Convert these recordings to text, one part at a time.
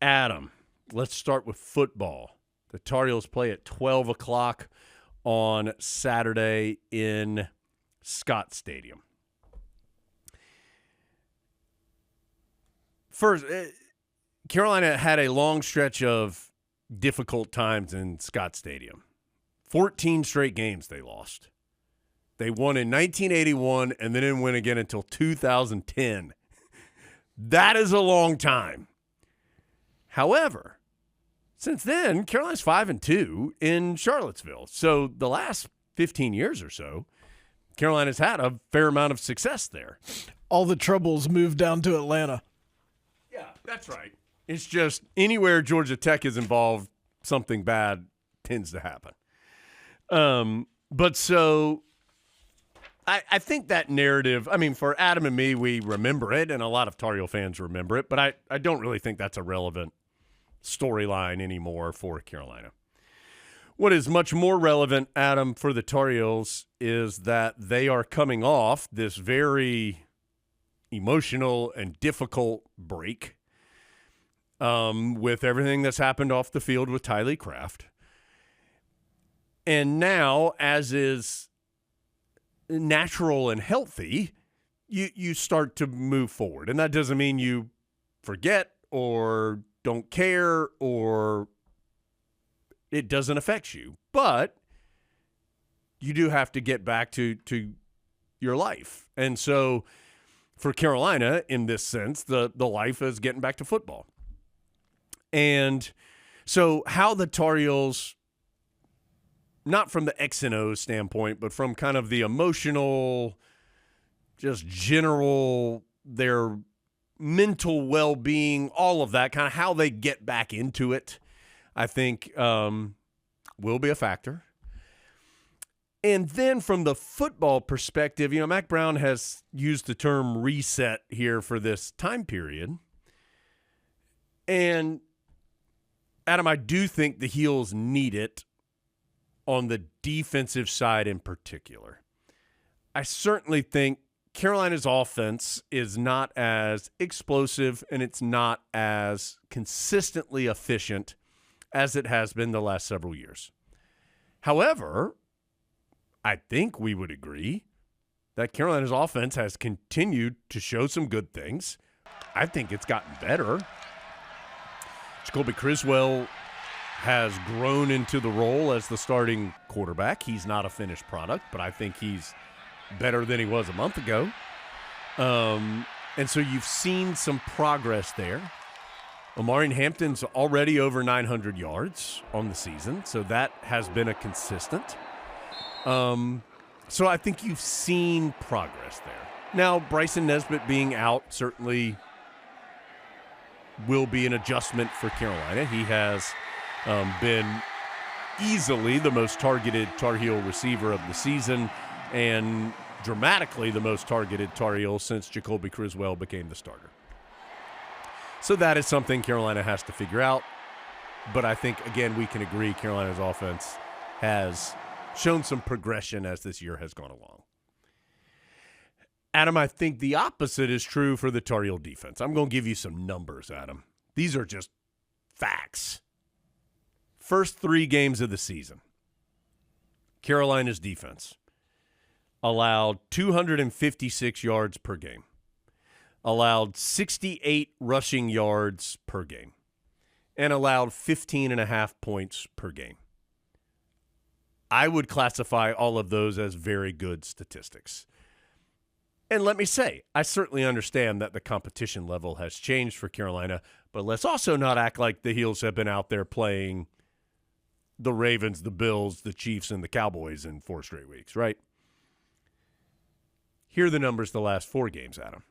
Adam, let's start with football. The Tar Heels play at 12 o'clock on Saturday in Scott Stadium. First, Carolina had a long stretch of difficult times in Scott Stadium. 14 straight games they lost. They won in 1981 and they didn't win again until 2010. That is a long time. However, since then, Carolina's 5-2 in Charlottesville. So the last 15 years or so, Carolina's had a fair amount of success there. All the troubles moved down to Atlanta. Yeah, that's right. It's just anywhere Georgia Tech is involved, something bad tends to happen. But so I think that narrative, I mean, for Adam and me, we remember it, and a lot of Tar Heel fans remember it, but I don't really think that's a relevant storyline anymore for Carolina. What is much more relevant, Adam, for the Tar Heels is that they are coming off this very emotional and difficult break with everything that's happened off the field with Tylee Kraft. And now, as is natural and healthy, you start to move forward. And that doesn't mean you forget or don't care or it doesn't affect you. But you do have to get back to your life. And so for Carolina, in this sense, the life is getting back to football. And so how the Tar Heels, not from the X and O standpoint, but from kind of the emotional, just general, their mental well-being, all of that, kind of how they get back into it, I think will be a factor. And then from the football perspective, Mac Brown has used the term reset here for this time period. And Adam, I do think the Heels need it on the defensive side in particular. I certainly think Carolina's offense is not as explosive and it's not as consistently efficient as it has been the last several years. However, I think we would agree that Carolina's offense has continued to show some good things. I think it's gotten better. Jacoby Criswell has grown into the role as the starting quarterback. He's not a finished product, but I think he's better than he was a month ago. And so you've seen some progress there. Omarion Hampton's already over 900 yards on the season, so that has been a consistent. So I think you've seen progress there. Now, Bryson Nesbitt being out certainly will be an adjustment for Carolina. He has been easily the most targeted Tar Heel receiver of the season and dramatically the most targeted Tar Heel since Jacoby Criswell became the starter. So that is something Carolina has to figure out. But I think, again, we can agree Carolina's offense has shown some progression as this year has gone along. Adam, I think the opposite is true for the Tar Heel defense. I'm going to give you some numbers, Adam. These are just facts. First 3 games of the season, Carolina's defense allowed 256 yards per game, allowed 68 rushing yards per game, and allowed 15.5 points per game. I would classify all of those as very good statistics. And let me say, I certainly understand that the competition level has changed for Carolina, but let's also not act like the Heels have been out there playing the Ravens, the Bills, the Chiefs, and the Cowboys in 4 straight weeks, right? Here are the numbers the last 4 games, Adam.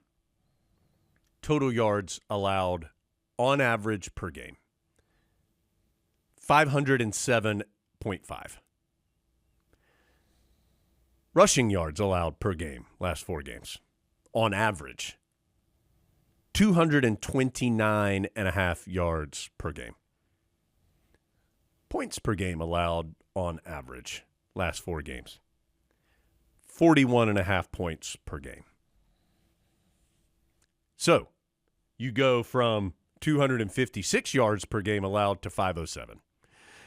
Total yards allowed on average per game, 507.5. Rushing yards allowed per game, last 4 games, on average, 229.5 yards per game. Points per game allowed on average, last 4 games, 41.5 points per game. So you go from 256 yards per game allowed to 507.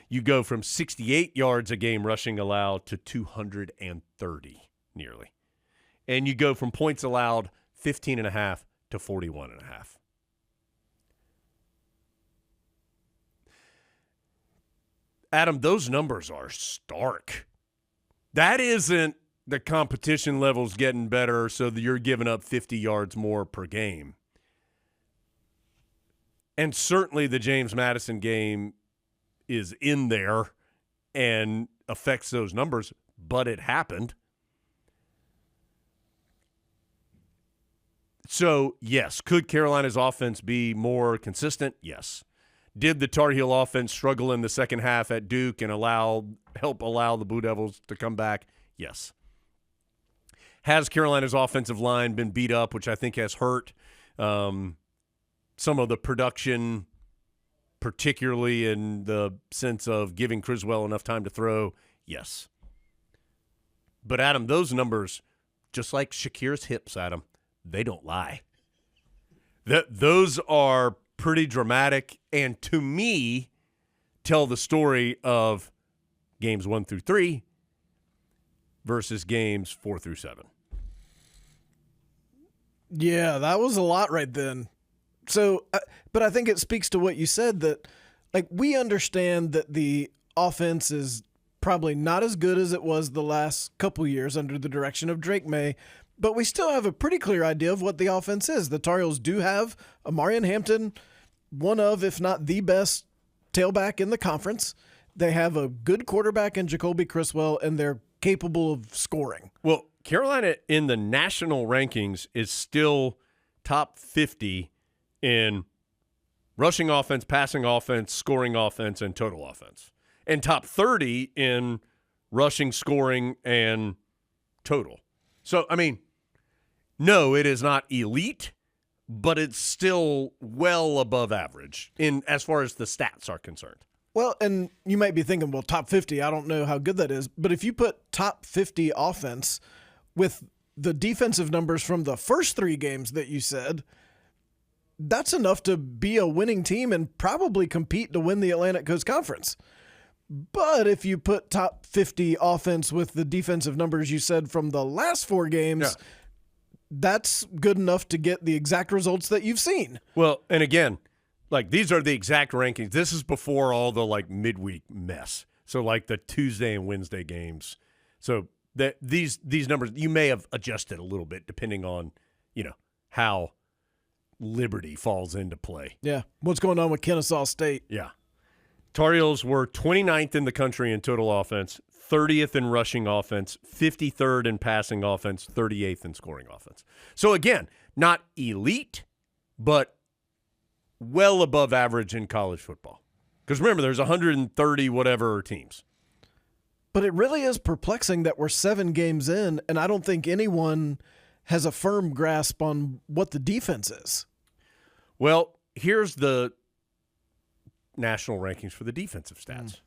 You go from 68 yards a game rushing allowed to 230 nearly. And you go from points allowed 15.5 to 41.5. Adam, those numbers are stark. That isn't the competition levels getting better so that you're giving up 50 yards more per game. And certainly the James Madison game is in there and affects those numbers, but it happened. So, yes, could Carolina's offense be more consistent? Yes. Did the Tar Heel offense struggle in the second half at Duke and help allow the Blue Devils to come back? Yes. Has Carolina's offensive line been beat up, which I think has hurt some of the production, particularly in the sense of giving Criswell enough time to throw? Yes. But, Adam, those numbers, just like Shakir's hips, Adam, they don't lie. Those are pretty dramatic, and to me, tell the story of games 1 through 3 versus games 4 through 7. Yeah, that was a lot right then. So, but I think it speaks to what you said that, like, we understand that the offense is probably not as good as it was the last couple years under the direction of Drake May, but we still have a pretty clear idea of what the offense is. The Tar Heels do have Amarian Hampton, one of, if not the best tailback in the conference. They have a good quarterback in Jacoby Criswell, and they're capable of scoring. Well, Carolina in the national rankings is still top 50 in rushing offense, passing offense, scoring offense, and total offense. And top 30 in rushing, scoring, and total. So, I mean, no, it is not elite, but it's still well above average in as far as the stats are concerned. Well, and you might be thinking, well, top 50, I don't know how good that is. But if you put top 50 offense with the defensive numbers from the first 3 games that you said, that's enough to be a winning team and probably compete to win the Atlantic Coast Conference. But if you put top 50 offense with the defensive numbers you said from the last 4 games, that's good enough to get the exact results that you've seen. Well, and again, like, these are the exact rankings. This is before all the, like, midweek mess. So, like, the Tuesday and Wednesday games. So these numbers, you may have adjusted a little bit depending on, how Liberty falls into play. Yeah. What's going on with Kennesaw State? Yeah. Tar Heels were 29th in the country in total offense, 30th in rushing offense, 53rd in passing offense, 38th in scoring offense. So, again, not elite, but well above average in college football. Because remember, there's 130 whatever teams. But it really is perplexing that we're 7 games in, and I don't think anyone has a firm grasp on what the defense is. Well, here's the national rankings for the defensive stats.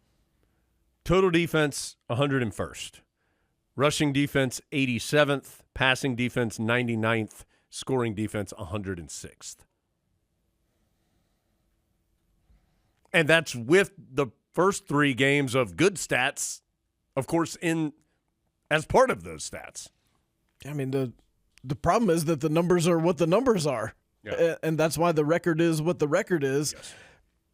Total defense, 101st. Rushing defense, 87th. Passing defense, 99th. Scoring defense, 106th. And that's with the first 3 games of good stats, of course, as part of those stats. I mean, the problem is that the numbers are what the numbers are. Yeah. And that's why the record is what the record is. Yes.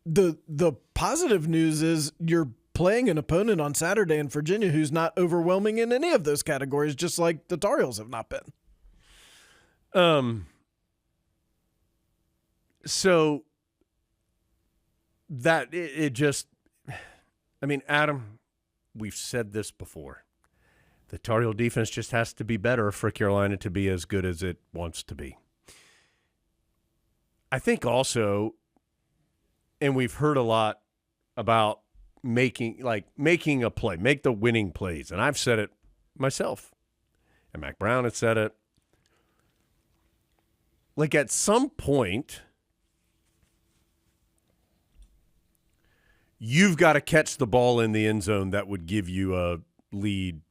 The positive news is you're playing an opponent on Saturday in Virginia who's not overwhelming in any of those categories, just like the Tar Heels have not been. So that it just, I mean, Adam, we've said this before. The Tar Heel defense just has to be better for Carolina to be as good as it wants to be. I think also, and we've heard a lot about making a play, make the winning plays. And I've said it myself. And Mac Brown had said it. Like, at some point, you've got to catch the ball in the end zone that would give you a lead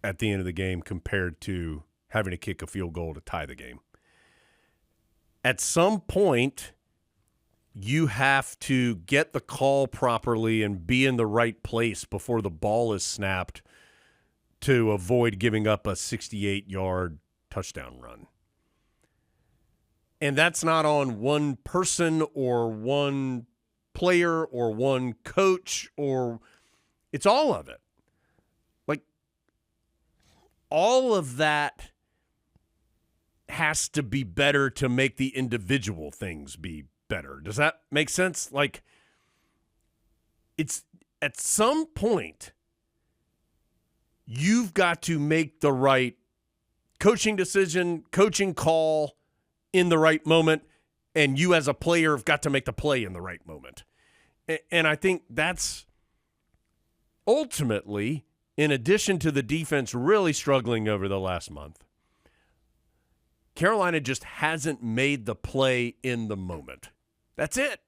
at the end of the game compared to having to kick a field goal to tie the game. At some point, you have to get the call properly and be in the right place before the ball is snapped to avoid giving up a 68-yard touchdown run. And that's not on one person or one player or one coach, or it's all of it. Like, all of that has to be better to make the individual things be better. Does that make sense? Like, it's at some point, you've got to make the right coaching decision, coaching call in the right moment, and you as a player have got to make the play in the right moment. And I think that's ultimately, in addition to the defense really struggling over the last month, Carolina just hasn't made the play in the moment. That's it.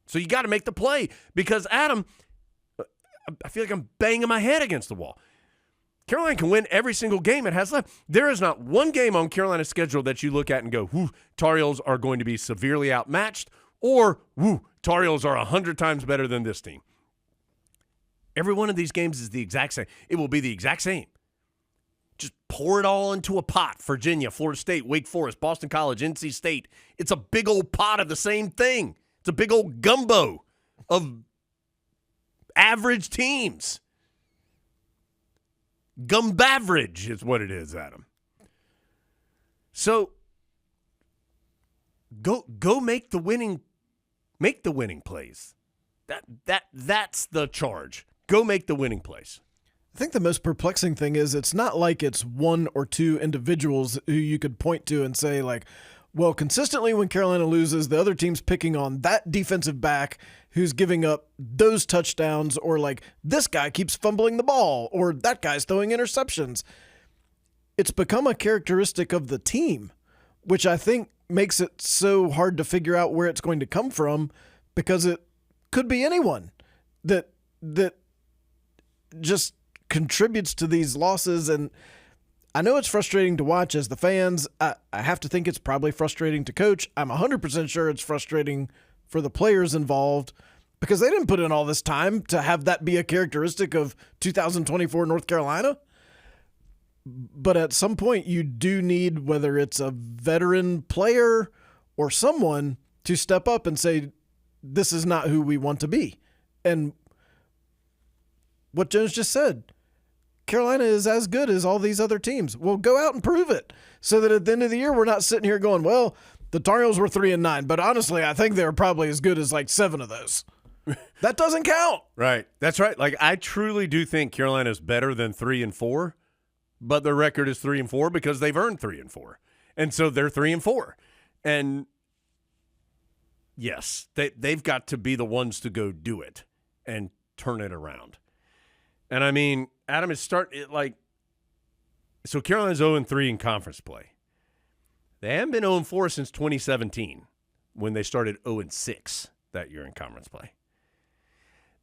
So you got to make the play because, Adam, I feel like I'm banging my head against the wall. Carolina can win every single game it has left. There is not one game on Carolina's schedule that you look at and go, whoo, Tar Heels are going to be severely outmatched, or, whoo, Tar Heels are 100 times better than this team. Every one of these games is the exact same. It will be the exact same. Just pour it all into a pot. Virginia, Florida State, Wake Forest, Boston College, NC State. It's a big old pot of the same thing. It's a big old gumbo of average teams. Gumbaverage is what it is, Adam. So go make the winning plays. That's the charge. Go make the winning plays. I think the most perplexing thing is it's not like it's one or two individuals who you could point to and say, like, well, consistently when Carolina loses, the other team's picking on that defensive back who's giving up those touchdowns, or like this guy keeps fumbling the ball, or that guy's throwing interceptions. It's become a characteristic of the team, which I think makes it so hard to figure out where it's going to come from, because it could be anyone that just contributes to these losses. And I know it's frustrating to watch as the fans. I have to think it's probably frustrating to coach. I'm 100% sure it's frustrating for the players involved, because they didn't put in all this time to have that be a characteristic of 2024 North Carolina. But at some point you do need, whether it's a veteran player or someone, to step up and say, this is not who we want to be. And what Jones just said, Carolina is as good as all these other teams. Well, go out and prove it, so that at the end of the year, we're not sitting here going, well, the Tar Heels were 3-9, but honestly, I think they're probably as good as like 7 of those. That doesn't count. Right. That's right. Like, I truly do think Carolina is better than 3-4, but their record is 3-4 because they've earned 3-4. And so they're 3-4. And yes, they've got to be the ones to go do it and turn it around. And I mean, Adam, is so Carolina's 0-3 in conference play. They haven't been 0-4 since 2017, when they started 0-6 that year in conference play.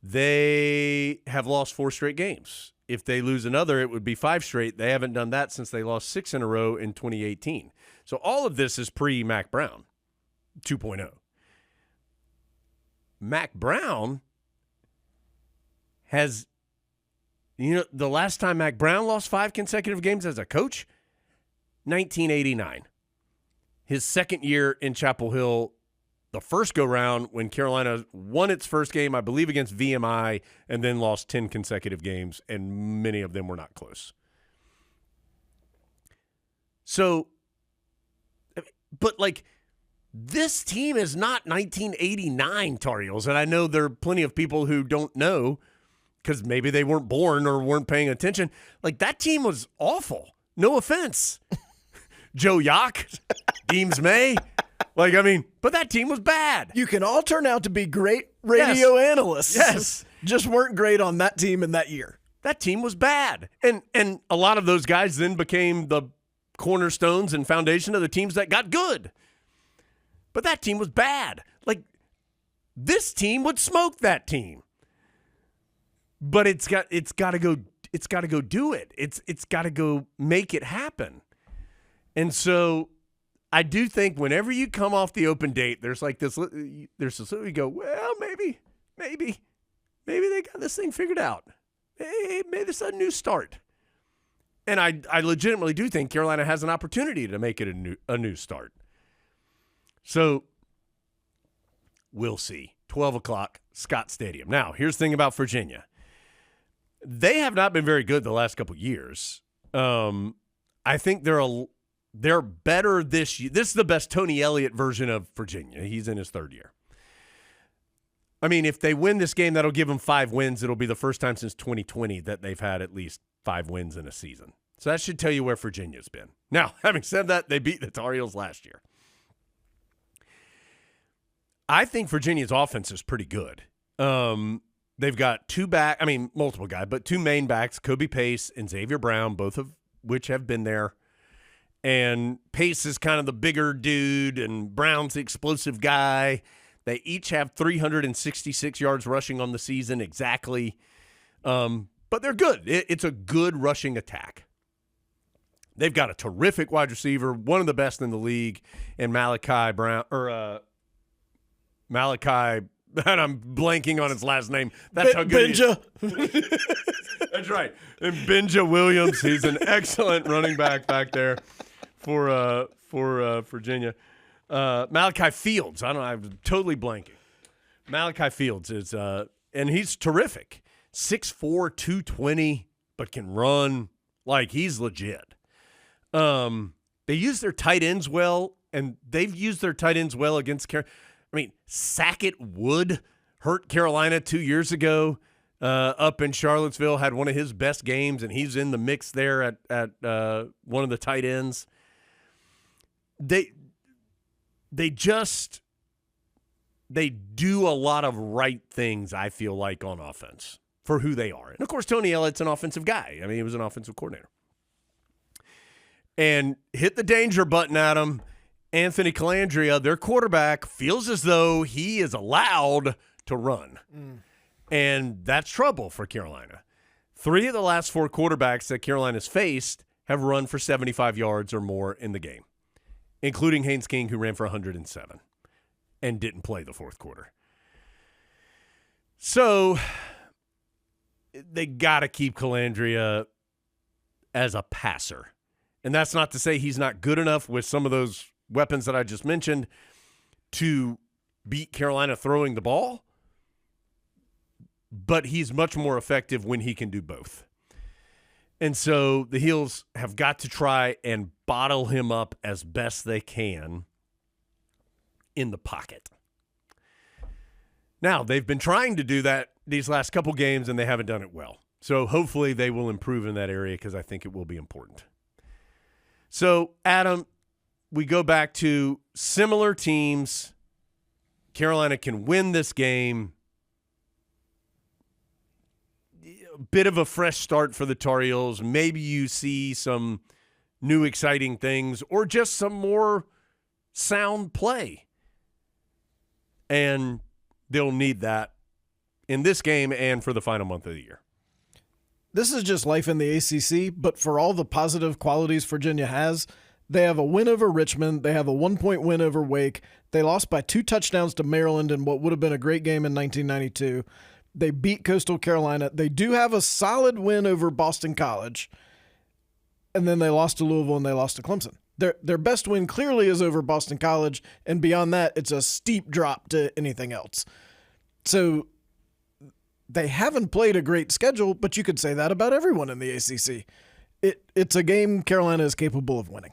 They have lost 4 straight games. If they lose another, it would be 5 straight. They haven't done that since they lost 6 in a row in 2018. So all of this is pre-Mac Brown 2.0. Mac Brown has, the last time Mac Brown lost 5 consecutive games as a coach, 1989. His second year in Chapel Hill, the first go-round, when Carolina won its first game, I believe, against VMI, and then lost 10 consecutive games, and many of them were not close. So, but like, this team is not 1989 Tar Heels, and I know there are plenty of people who don't know because maybe they weren't born or weren't paying attention. Like, that team was awful. No offense. Joe Yock, Deems May. Like, I mean, but that team was bad. You can all turn out to be great radio analysts. Yes. Just weren't great on that team in that year. That team was bad. And a lot of those guys then became the cornerstones and foundation of the teams that got good. But that team was bad. Like, this team would smoke that team. But it's got to go do it. It's got to go make it happen. And so I do think whenever you come off the open date, there's this you go, well, maybe they got this thing figured out. Hey, maybe this is a new start. And I legitimately do think Carolina has an opportunity to make it a new start. So we'll see. 12 o'clock, Scott Stadium. Now, here's the thing about Virginia. They have not been very good the last couple years. I think they're better this year. This is the best Tony Elliott version of Virginia. He's in his third year. I mean, if they win this game, that'll give them 5 wins. It'll be the first time since 2020 that they've had at least 5 wins in a season. So that should tell you where Virginia's been. Now, having said that, they beat the Tar Heels last year. I think Virginia's offense is pretty good. They've got multiple guys, but 2 main backs, Kobe Pace and Xavier Brown, both of which have been there. And Pace is kind of the bigger dude, and Brown's the explosive guy. They each have 366 yards rushing on the season exactly. But they're good. It's a good rushing attack. They've got a terrific wide receiver, one of the best in the league, and Malachi Brown Malachi, and I'm blanking on his last name. That's how good Benja. he is. That's right. And Benja Williams, he's an excellent running back there for Virginia. Malachi Fields, I'm totally blanking. Malachi Fields is, and he's terrific. 6'4", 220, but can run. Like, he's legit. They use their tight ends well, and they've used their tight ends well against Carolina. I mean, Sackett Wood hurt Carolina 2 years ago up in Charlottesville, had one of his best games, and he's in the mix there at one of the tight ends. They do a lot of right things, I feel like, on offense for who they are. And, of course, Tony Elliott's an offensive guy. I mean, he was an offensive coordinator. And hit the danger button at him. Anthony Calandria, their quarterback, feels as though he is allowed to run. And that's trouble for Carolina. 3 of the last 4 quarterbacks that Carolina's faced have run for 75 yards or more in the game, including Haynes King, who ran for 107 and didn't play the fourth quarter. So they got to keep Calandria as a passer. And that's not to say he's not good enough with some of those weapons that I just mentioned to beat Carolina throwing the ball, but he's much more effective when he can do both. And so the Heels have got to try and bottle him up as best they can in the pocket. Now, they've been trying to do that these last couple games, and they haven't done it well. So hopefully they will improve in that area because I think it will be important. So, Adam, we go back to similar teams. Carolina can win this game. A bit of a fresh start for the Tar Heels. Maybe you see some new exciting things or just some more sound play. And they'll need that in this game and for the final month of the year. This is just life in the ACC, but for all the positive qualities Virginia has, they have a win over Richmond. They have a 1-point win over Wake. They lost by 2 touchdowns to Maryland in what would have been a great game in 1992. They beat Coastal Carolina. They do have a solid win over Boston College. And then they lost to Louisville and they lost to Clemson. Their best win clearly is over Boston College, and beyond that, it's a steep drop to anything else. So they haven't played a great schedule, but you could say that about everyone in the ACC. It's a game Carolina is capable of winning.